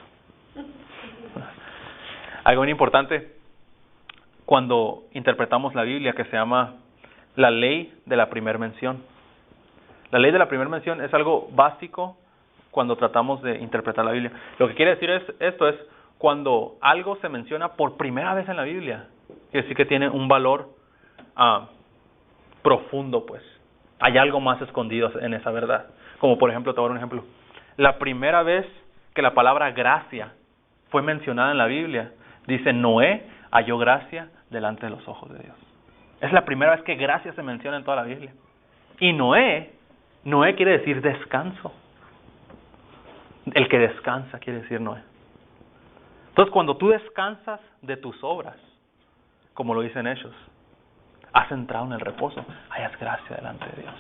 Algo bien importante cuando interpretamos la Biblia, que se llama la ley de la primera mención. La ley de la primera mención es algo básico cuando tratamos de interpretar la Biblia. Lo que quiere decir esto es cuando algo se menciona por primera vez en la Biblia, quiere decir que tiene un valor profundo, pues. Hay algo más escondido en esa verdad. Como por ejemplo, te voy a dar un ejemplo. La primera vez que la palabra gracia fue mencionada en la Biblia, dice: Noé halló gracia delante de los ojos de Dios. Es la primera vez que gracia se menciona en toda la Biblia. Y Noé quiere decir descanso. El que descansa quiere decir Noé. Entonces, cuando tú descansas de tus obras, como lo dicen ellos, has entrado en el reposo, hayas gracia delante de Dios.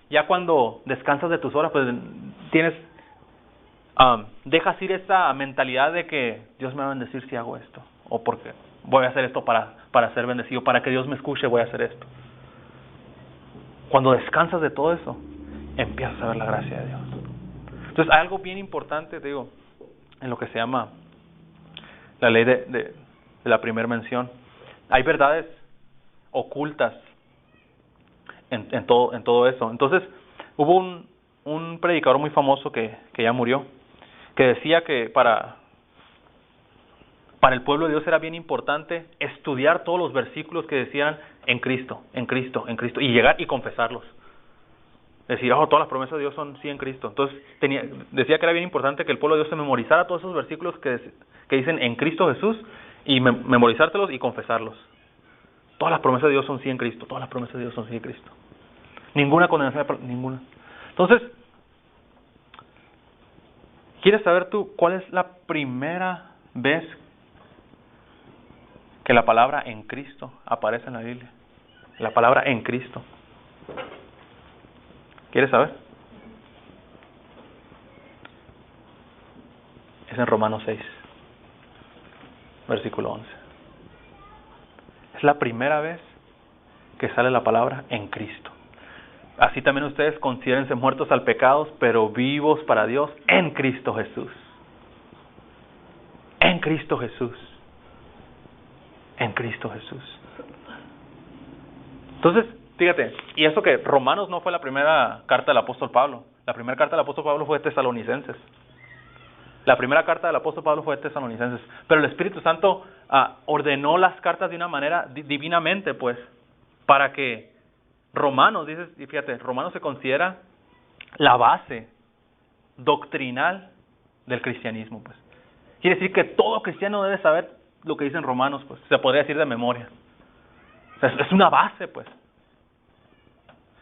Ya cuando descansas de tus obras, pues tienes, dejas ir esa mentalidad de que Dios me va a bendecir si hago esto, o porque voy a hacer esto para ser bendecido, para que Dios me escuche voy a hacer esto. Cuando descansas de todo eso, empiezas a ver la gracia de Dios. Entonces, hay algo bien importante, digo, en lo que se llama la ley de la primera mención. Hay verdades ocultas en todo eso. Entonces, hubo un predicador muy famoso que ya murió, que decía que para el pueblo de Dios era bien importante estudiar todos los versículos que decían en Cristo, en Cristo, en Cristo, y llegar y confesarlos. Decir, todas las promesas de Dios son sí en Cristo. Entonces, decía que era bien importante que el pueblo de Dios se memorizara todos esos versículos que dicen en Cristo Jesús, y memorizártelos y confesarlos. Todas las promesas de Dios son sí en Cristo. Todas las promesas de Dios son sí en Cristo. Ninguna condenación, ninguna. Entonces, ¿quieres saber tú cuál es la primera vez que la palabra en Cristo aparece en la Biblia? La palabra en Cristo. ¿Quieres saber? Es en Romanos 6, versículo 11. Es la primera vez que sale la palabra en Cristo. Así también ustedes considérense muertos al pecado, pero vivos para Dios en Cristo Jesús. En Cristo Jesús. En Cristo Jesús. Entonces, fíjate, y eso que Romanos no fue la primera carta del apóstol Pablo. La primera carta del apóstol Pablo fue de Tesalonicenses. La primera carta del apóstol Pablo fue de Tesalonicenses. Pero el Espíritu Santo ordenó las cartas de una manera divinamente, pues, para que Romanos, dices, y fíjate, Romanos se considera la base doctrinal del cristianismo, pues. Quiere decir que todo cristiano debe saber lo que dicen Romanos, pues. Se podría decir de memoria. O sea, es una base, pues.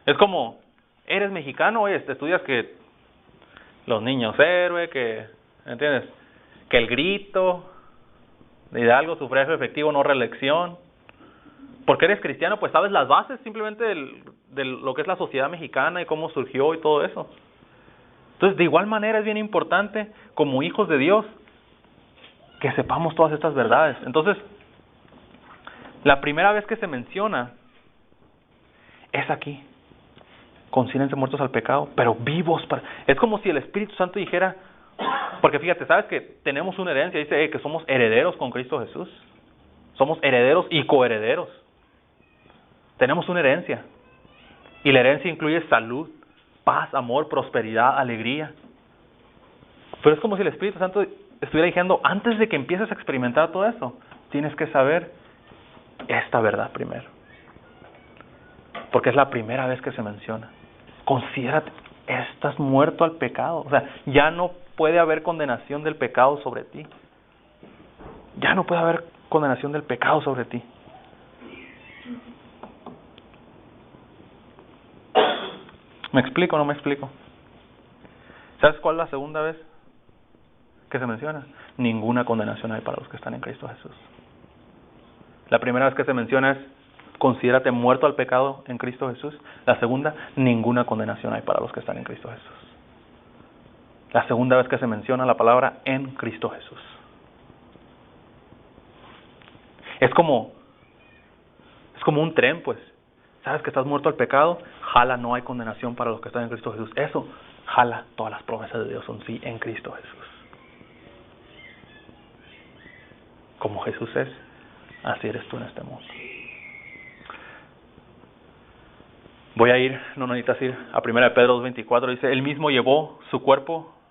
Es como, eres mexicano, oye, te estudias que los niños héroe, que, ¿entiendes? Que el grito de Hidalgo, sufragio efectivo, no reelección. Porque eres cristiano, pues sabes las bases simplemente de lo que es la sociedad mexicana y cómo surgió y todo eso. Entonces, de igual manera es bien importante, como hijos de Dios, que sepamos todas estas verdades. Entonces, la primera vez que se menciona es aquí. Considérense muertos al pecado, pero vivos para... Es como si el Espíritu Santo dijera... Porque fíjate, ¿sabes que tenemos una herencia? Dice que somos herederos con Cristo Jesús. Somos herederos y coherederos. Tenemos una herencia. Y la herencia incluye salud, paz, amor, prosperidad, alegría. Pero es como si el Espíritu Santo estuviera diciendo, antes de que empieces a experimentar todo eso, tienes que saber esta verdad primero. Porque es la primera vez que se menciona. Considérate, estás muerto al pecado. O sea, ya no puede haber condenación del pecado sobre ti. Ya no puede haber condenación del pecado sobre ti. ¿Me explico o no me explico? ¿Sabes cuál es la segunda vez que se menciona? Ninguna condenación hay para los que están en Cristo Jesús. La primera vez que se menciona es considérate muerto al pecado en Cristo Jesús. La segunda, ninguna condenación hay para los que están en Cristo Jesús. La segunda vez que se menciona la palabra en Cristo Jesús. Es como un tren, pues. ¿Sabes que estás muerto al pecado? Jala, no hay condenación para los que están en Cristo Jesús. Eso, jala, todas las promesas de Dios son sí en Cristo Jesús. Como Jesús es, así eres tú en este mundo. Voy a ir, no necesitas ir, a 1 Pedro 2:24, dice, Él mismo llevó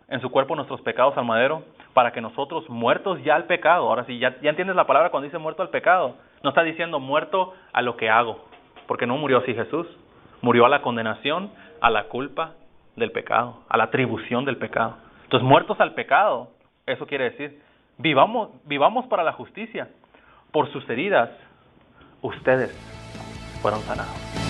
en su cuerpo nuestros pecados al madero, para que nosotros, muertos ya al pecado, ahora sí, ya entiendes la palabra cuando dice muerto al pecado, no está diciendo muerto a lo que hago, porque no murió así Jesús, murió a la condenación, a la culpa del pecado, a la atribución del pecado. Entonces, muertos al pecado, eso quiere decir, vivamos para la justicia, por sus heridas, ustedes fueron sanados.